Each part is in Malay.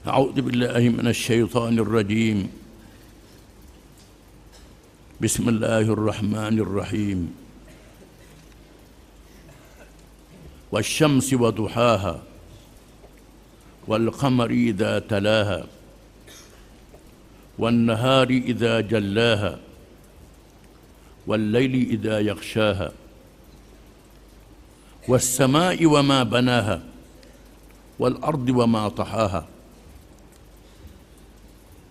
أعوذ بالله من الشيطان الرجيم. بسم الله الرحمن الرحيم. والشمس وضحاها والقمر إذا تلاها والنهار إذا جلاها والليل إذا يغشاها والسماء وما بناها والأرض وما طحاها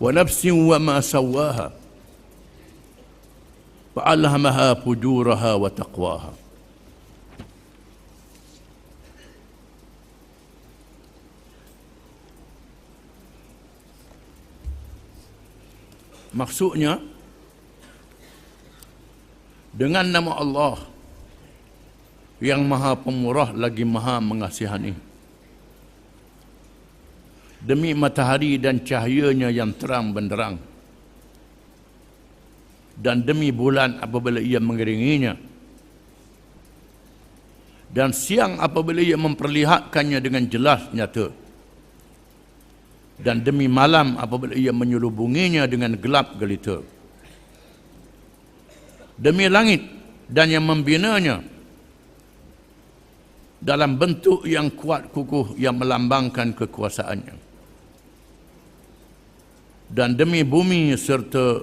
ونفس وما سواها فألهمها فجورها وتقواها. Maksudnya, dengan nama Allah yang Maha Pemurah lagi Maha Mengasihani, demi matahari dan cahayanya yang terang benderang, dan demi bulan apabila ia mengiringinya, dan siang apabila ia memperlihatkannya dengan jelas nyata, dan demi malam apabila ia menyelubunginya dengan gelap gelita, demi langit dan yang membinanya dalam bentuk yang kuat kukuh yang melambangkan kekuasaannya, dan demi bumi serta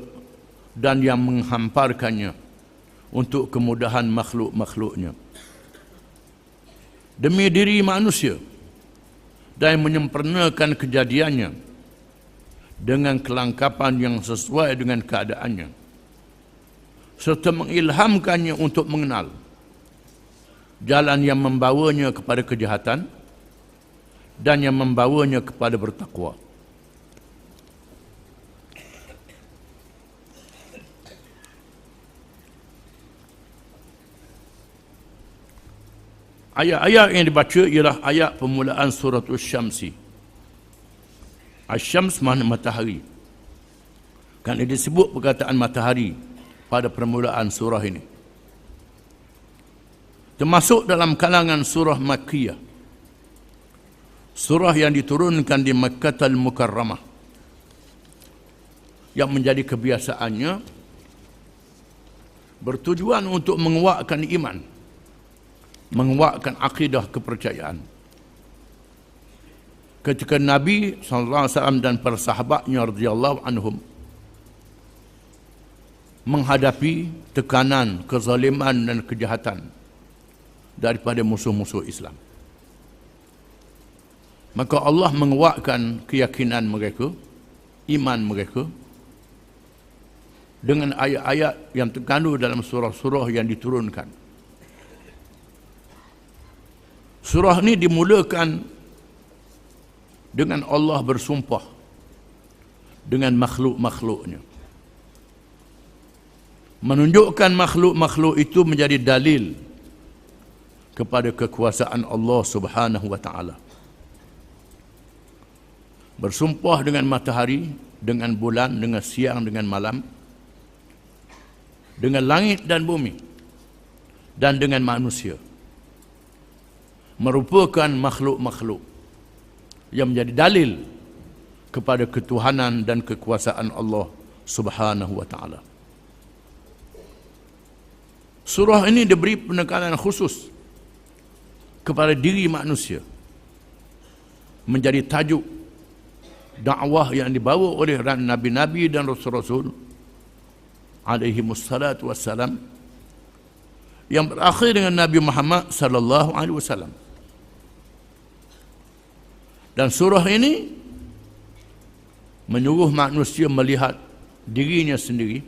dan yang menghamparkannya untuk kemudahan makhluk-makhluknya, demi diri manusia dan menyempurnakan kejadiannya dengan kelengkapan yang sesuai dengan keadaannya, serta mengilhamkannya untuk mengenal jalan yang membawanya kepada kejahatan dan yang membawanya kepada bertakwa. Ayat-ayat yang dibaca ialah ayat permulaan surah Asy-Syamsi. Asy-Syams makna matahari. Kerana disebut perkataan matahari pada permulaan surah ini. Termasuk dalam kalangan surah Makkiyah. Surah yang diturunkan di Makkah Al-Mukarramah. Yang menjadi kebiasaannya bertujuan untuk menguatkan iman, menguatkan akidah kepercayaan. Ketika Nabi SAW dan para sahabatnya radhiyallahu anhum menghadapi tekanan, kezaliman dan kejahatan daripada musuh-musuh Islam, maka Allah menguatkan keyakinan mereka, iman mereka, dengan ayat-ayat yang terkandung dalam surah-surah yang diturunkan. Surah ini dimulakan dengan Allah bersumpah dengan makhluk-makhluknya, menunjukkan makhluk-makhluk itu menjadi dalil kepada kekuasaan Allah Subhanahu wa taala. Bersumpah dengan matahari, dengan bulan, dengan siang, dengan malam, dengan langit dan bumi, dan dengan manusia, merupakan makhluk-makhluk yang menjadi dalil kepada ketuhanan dan kekuasaan Allah Subhanahu wa taala. Surah ini diberi penekanan khusus kepada diri manusia, menjadi tajuk dakwah yang dibawa oleh nabi-nabi dan rasul-rasul alaihimussalatu wassalam, yang berakhir dengan Nabi Muhammad sallallahu alaihi wasallam. Dan surah ini menyuruh manusia melihat dirinya sendiri,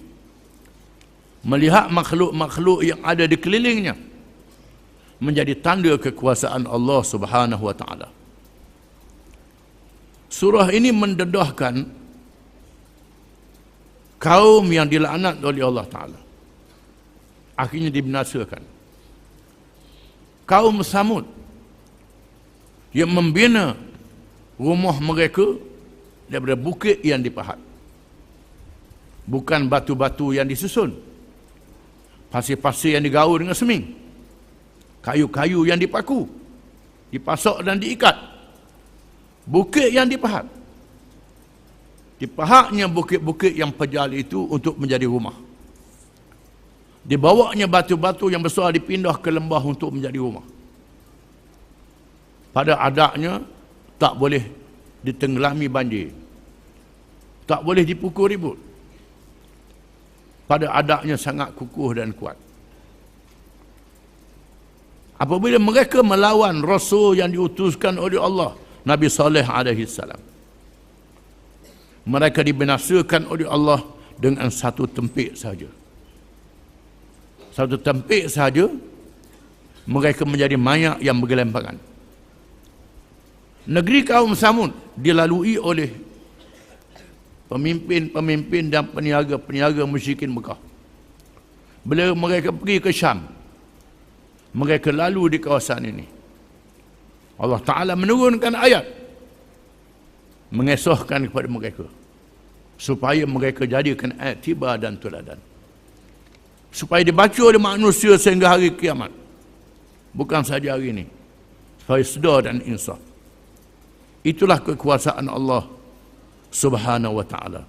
melihat makhluk-makhluk yang ada di kelilingnya menjadi tanda kekuasaan Allah Subhanahu wa taala. Surah ini mendedahkan kaum yang dilaknat oleh Allah taala, akhirnya dibinasakan. Kaum Samud yang membina rumah mereka daripada bukit yang dipahat, bukan batu-batu yang disusun, pasir-pasir yang digaul dengan seming, kayu-kayu yang dipaku, dipasak dan diikat, bukit yang dipahat. Dipahaknya bukit-bukit yang pejal itu untuk menjadi rumah. Dibawanya batu-batu yang besar dipindah ke lembah untuk menjadi rumah. Pada adatnya, tak boleh ditenggelami banjir. Tak boleh dipukul ribut. Pada adatnya sangat kukuh dan kuat. Apabila mereka melawan Rasul yang diutuskan oleh Allah, Nabi Saleh alaihi salam, mereka dibinasakan oleh Allah dengan satu tempik saja. Satu tempik saja, mereka menjadi mayat yang bergelempangan. Negeri kaum Samud dilalui oleh pemimpin-pemimpin dan peniaga-peniaga musyrikin Mekah. Bila mereka pergi ke Syam, mereka lalu di kawasan ini. Allah Ta'ala menurunkan ayat mengesahkan kepada mereka supaya mereka jadikan iktibar dan teladan, supaya dibaca oleh manusia sehingga hari kiamat, bukan saja hari ini, supaya sedar dan insaf. Itulah kekuasaan Allah Subhanahu wa Ta'ala.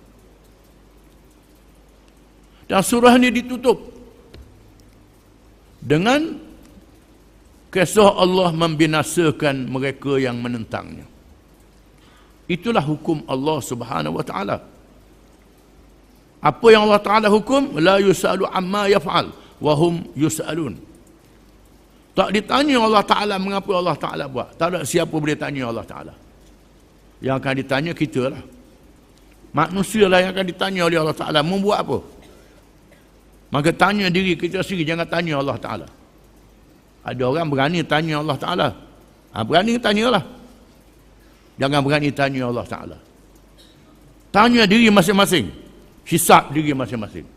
Dan surah ini ditutup dengan kisah Allah membinasakan mereka yang menentangnya. Itulah hukum Allah Subhanahu wa Ta'ala. Apa yang Allah Ta'ala hukum? La yus'alu amma yaf'al wa hum yus'alun. Tak ditanya Allah Ta'ala mengapa Allah Ta'ala buat. Tak ada siapa boleh tanya Allah Ta'ala. Yang akan ditanya kita lah. Manusia lah yang akan ditanya oleh Allah Ta'ala membuat apa. Maka tanya diri kita sendiri, jangan tanya Allah Ta'ala. Ada orang berani tanya Allah Ta'ala. Berani tanyalah. Jangan berani tanya Allah Ta'ala. Tanya diri masing-masing. Hisab diri masing-masing.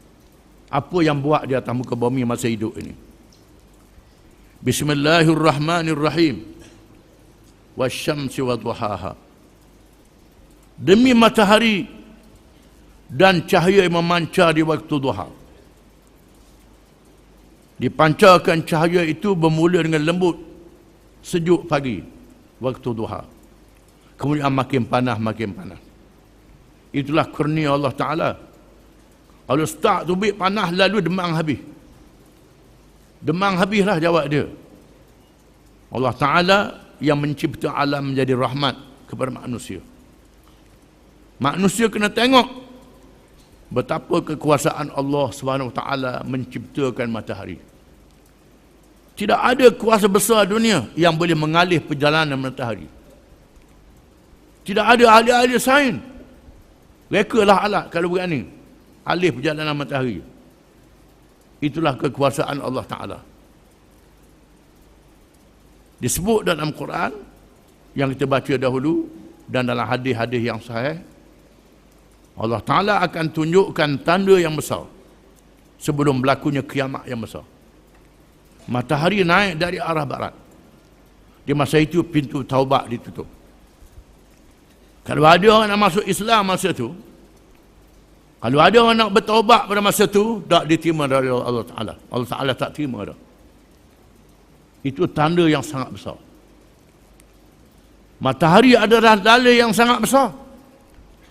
Apa yang buat di atas muka bumi masa hidup ini. Bismillahirrahmanirrahim. Wasyamsi wa duhaha. Demi matahari dan cahaya yang memancar di waktu duha. Dipancarkan cahaya itu bermula dengan lembut, sejuk pagi, waktu duha. Kemudian makin panas. Itulah kurnia Allah Ta'ala. Kalau start tubik panas, lalu demang habis. Demang habislah jawab dia. Allah Ta'ala yang mencipta alam menjadi rahmat kepada manusia. Manusia kena tengok betapa kekuasaan Allah SWT menciptakan matahari. Tidak ada kuasa besar dunia yang boleh mengalih perjalanan matahari. Tidak ada ahli-ahli sains. Rekalah alat kalau berani alih perjalanan matahari. Itulah kekuasaan Allah Ta'ala. Disebut dalam Quran yang kita baca dahulu dan dalam hadis-hadis yang sahih, Allah Ta'ala akan tunjukkan tanda yang besar sebelum berlakunya kiamat yang besar. Matahari naik dari arah barat. Di masa itu pintu taubat ditutup. Kalau ada orang nak masuk Islam masa itu, kalau ada orang nak bertaubat pada masa itu, tak diterima dari Allah Ta'ala. Allah Ta'ala tak terima dah. Itu tanda yang sangat besar. Matahari adalah dalil yang sangat besar.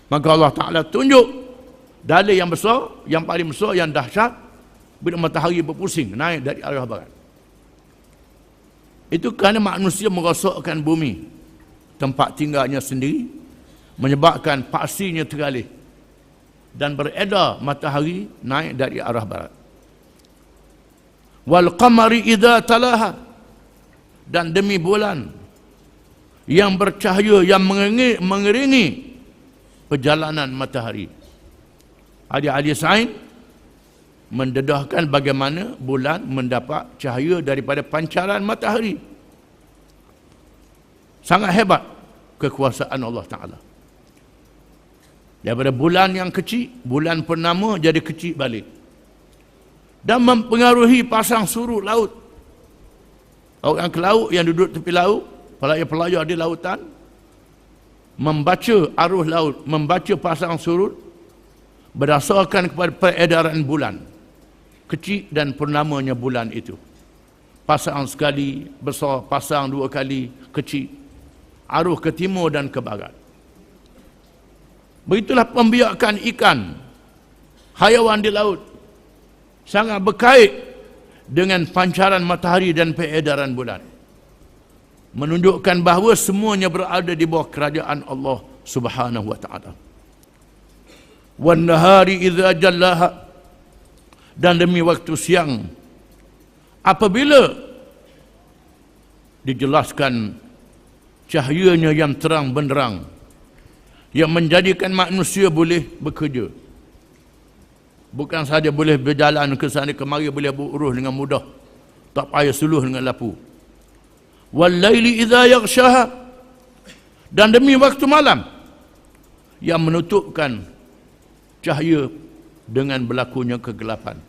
Maka Allah Ta'ala tunjuk dalil yang besar, yang paling besar, yang dahsyat bila matahari berpusing, naik dari arah barat. Itu kerana manusia merosakkan bumi, tempat tinggalnya sendiri, menyebabkan paksinya teralih dan beredar matahari naik dari arah barat. Wal qamari idza talaha, dan demi bulan yang bercahaya yang mengiringi perjalanan matahari. Ahli-ahli sains mendedahkan bagaimana bulan mendapat cahaya daripada pancaran matahari. Sangat hebat kekuasaan Allah Ta'ala. Daripada bulan yang kecil, bulan purnama jadi kecil balik. Dan mempengaruhi pasang surut laut. Orang ke laut yang duduk tepi laut, pelayar-pelayar di lautan, membaca arus laut, membaca pasang surut berdasarkan kepada peredaran bulan kecil dan purnamanya bulan itu. Pasang sekali besar, pasang dua kali kecil, arus ke timur dan ke barat. Begitulah pembiakan ikan, hayawan di laut sangat berkait dengan pancaran matahari dan peredaran bulan, menunjukkan bahawa semuanya berada di bawah kerajaan Allah Subhanahu wa taala. Wan nahari idza jallaha, dan demi waktu siang apabila dijelaskan cahayanya yang terang benderang, yang menjadikan manusia boleh bekerja. Bukan sahaja boleh berjalan ke sana kemari, boleh beruruh dengan mudah, tak payah suluh dengan lapu. Wal laili idza yaghshaha, dan demi waktu malam yang menutupkan cahaya dengan berlakunya kegelapan,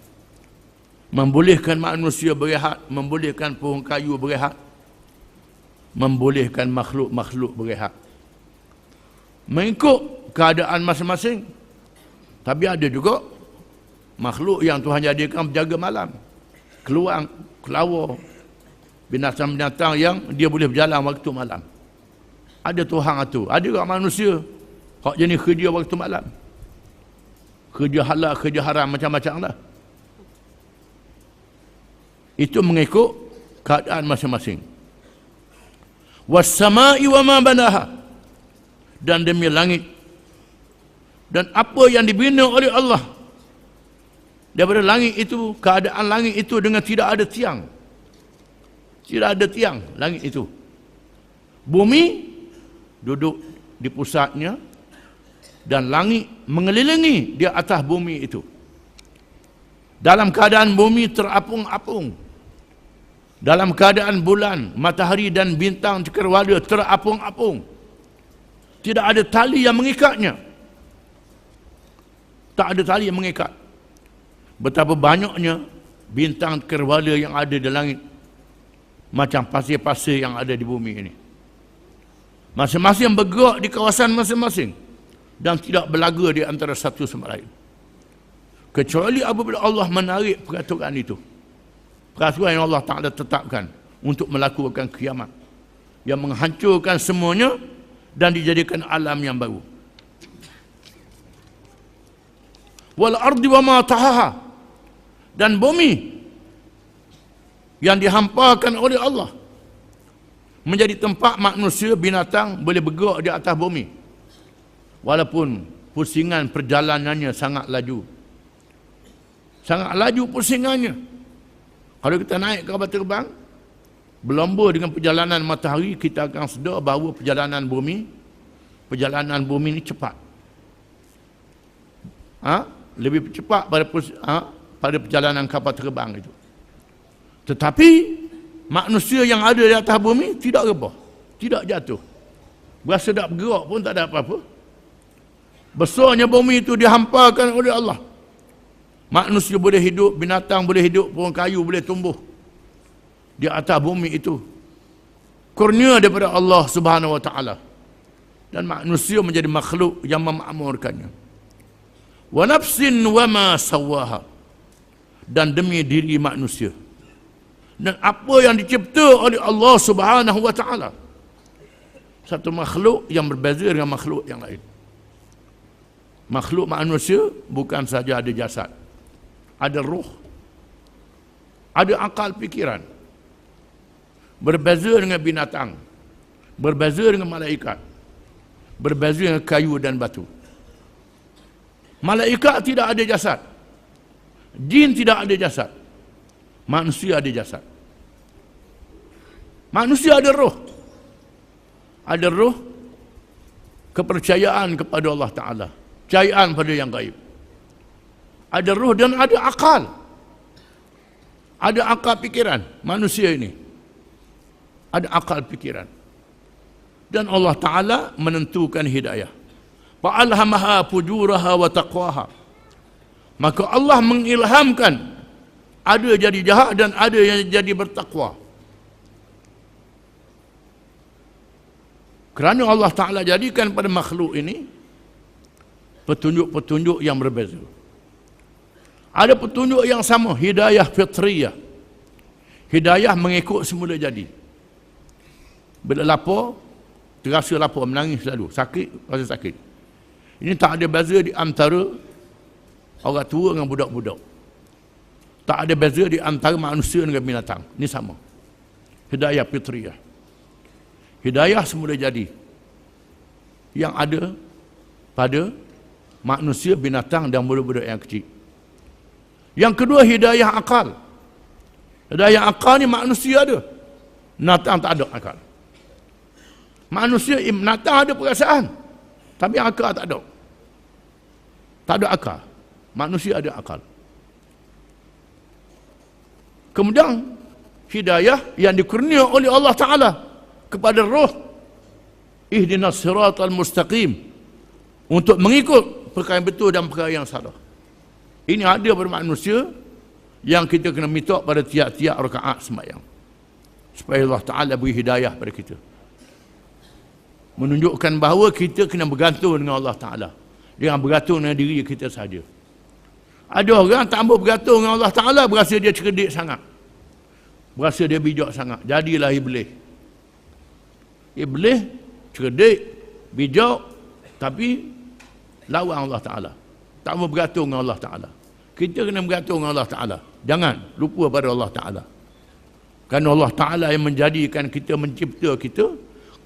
membolehkan manusia berehat, membolehkan pohon kayu berehat, membolehkan makhluk-makhluk berehat mengikut keadaan masing-masing. Tapi ada juga makhluk yang Tuhan jadikan berjaga malam, keluar, kelawar, binatang-binatang yang dia boleh berjalan waktu malam. Ada Tuhan itu. Ada juga manusia hak jenis kerja waktu malam, kerja halal, kerja haram, macam-macam lah. Itu mengikut keadaan masing-masing. Was-sama'i wa ma banaha, dan demi langit dan apa yang dibina oleh Allah. Daripada langit itu, keadaan langit itu dengan tidak ada tiang. Tidak ada tiang langit itu. Bumi duduk di pusatnya dan langit mengelilingi di atas bumi itu. Dalam keadaan bumi terapung-apung, dalam keadaan bulan, matahari dan bintang cakrawala terapung-apung, tidak ada tali yang mengikatnya. Tak ada tali yang mengikat. Betapa banyaknya bintang cakrawala yang ada di langit, macam pasir-pasir yang ada di bumi ini. Masing-masing bergerak di kawasan masing-masing dan tidak berlaga di antara satu sama lain, kecuali apabila Allah menarik peraturan itu, peraturan yang Allah Ta'ala tetapkan untuk melakukan kiamat yang menghancurkan semuanya dan dijadikan alam yang baru. Wal ardi wa ma tahaha, dan bumi yang dihampakan oleh Allah menjadi tempat manusia, binatang boleh bergerak di atas bumi, walaupun pusingan perjalanannya sangat laju. Sangat laju pusingannya. Kalau kita naik kapal terbang berlomba dengan perjalanan matahari, kita akan sedar bahawa perjalanan bumi ini cepat. Lebih cepat pada perjalanan kapal terbang itu. Tetapi manusia yang ada di atas bumi tidak rebah, tidak jatuh, berasa tak bergerak pun tak ada apa-apa. Besarnya bumi itu dihampakan oleh Allah. Manusia boleh hidup, binatang boleh hidup, pohon kayu boleh tumbuh di atas bumi itu. Kurnia daripada Allah Subhanahu wa taala. Dan manusia menjadi makhluk yang memakmurkannya. Wa nafsin wa ma sawaha, dan demi diri manusia dan apa yang dicipta oleh Allah Subhanahu wa taala. Satu makhluk yang berbeza dengan makhluk yang lain. Makhluk manusia bukan saja ada jasad, ada ruh, ada akal fikiran. Berbeza dengan binatang, berbeza dengan malaikat, berbeza dengan kayu dan batu. Malaikat tidak ada jasad, jin tidak ada jasad, manusia ada jasad. Manusia ada roh. Ada roh, kepercayaan kepada Allah Ta'ala, percayaan pada yang gaib. Ada roh dan ada akal. Ada akal fikiran. Manusia ini ada akal fikiran. Dan Allah Ta'ala menentukan hidayah. Fa'alhamaha fujuraha wa taqwaha. Maka Allah mengilhamkan, ada jadi jahat dan ada yang jadi bertakwa. Kerana Allah Ta'ala jadikan pada makhluk ini petunjuk-petunjuk yang berbeza. Ada petunjuk yang sama, hidayah fitriyah. Hidayah mengikut semula jadi. Bila lapar, terasa lapar, menangis selalu. Sakit, rasa sakit. Ini tak ada beza di antara orang tua dengan budak-budak. Tak ada beza di antara manusia dengan binatang. Ini sama. Hidayah fitriyah. Hidayah semula jadi. Yang ada pada manusia, binatang dan budak-budak yang kecil. Yang kedua, hidayah akal. Hidayah akal ni manusia ada. Binatang tak ada akal. Manusia, binatang ada perasaan. Tapi akal tak ada. Tak ada akal. Manusia ada akal. Kemudian, hidayah yang dikurnia oleh Allah Ta'ala kepada roh. Ihdinas siratal mustaqim. Untuk mengikut perkara yang betul dan perkara yang salah. Ini ada pada manusia yang kita kena minta pada tiap-tiap rakaat sembahyang. Supaya Allah Ta'ala beri hidayah pada kita. Menunjukkan bahawa kita kena bergantung dengan Allah Ta'ala. Jangan bergantung dengan diri kita saja. Ada orang tak mahu bergantung dengan Allah Ta'ala, berasa dia cerdik sangat. Berasa dia bijak sangat. Jadilah iblis. Iblis cerdik, bijak, tapi lawan Allah Ta'ala. Tak mahu bergantung dengan Allah Ta'ala. Kita kena bergantung dengan Allah Ta'ala. Jangan lupa pada Allah Ta'ala. Kerana Allah Ta'ala yang menjadikan kita, mencipta kita,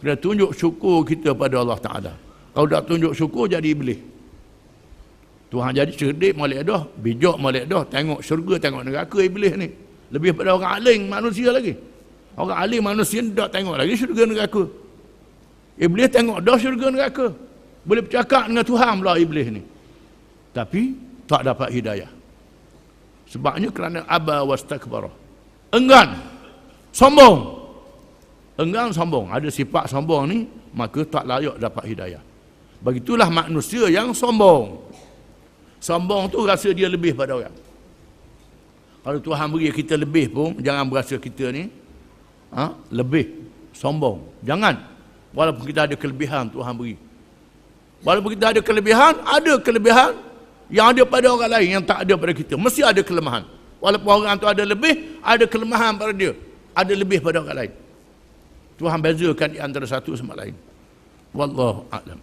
kena tunjuk syukur kita pada Allah Ta'ala. Kalau tak tunjuk syukur, jadi iblis. Tuhan jadi cerdik molek dah, bijak molek dah, tengok syurga, tengok neraka iblis ni. Lebih pada orang alim manusia lagi. Orang alim manusia tak tengok lagi syurga neraka. Iblis tengok dah syurga neraka. Boleh bercakap dengan Tuhan pula iblis ni. Tapi tak dapat hidayah. Sebabnya kerana aba wastakbara. Enggan. Sombong. Enggan sombong. Ada sifat sombong ni, maka tak layak dapat hidayah. Begitulah manusia yang sombong. Sombong tu rasa dia lebih pada orang. Kalau Tuhan beri kita lebih pun, jangan berasa kita ni lebih sombong. Jangan. Walaupun kita ada kelebihan Tuhan beri. Walaupun kita ada kelebihan yang ada pada orang lain yang tak ada pada kita. Mesti ada kelemahan. Walaupun orang tu ada lebih, ada kelemahan pada dia. Ada lebih pada orang lain. Tuhan bezakan di antara satu sama lain. Wallahu a'lam.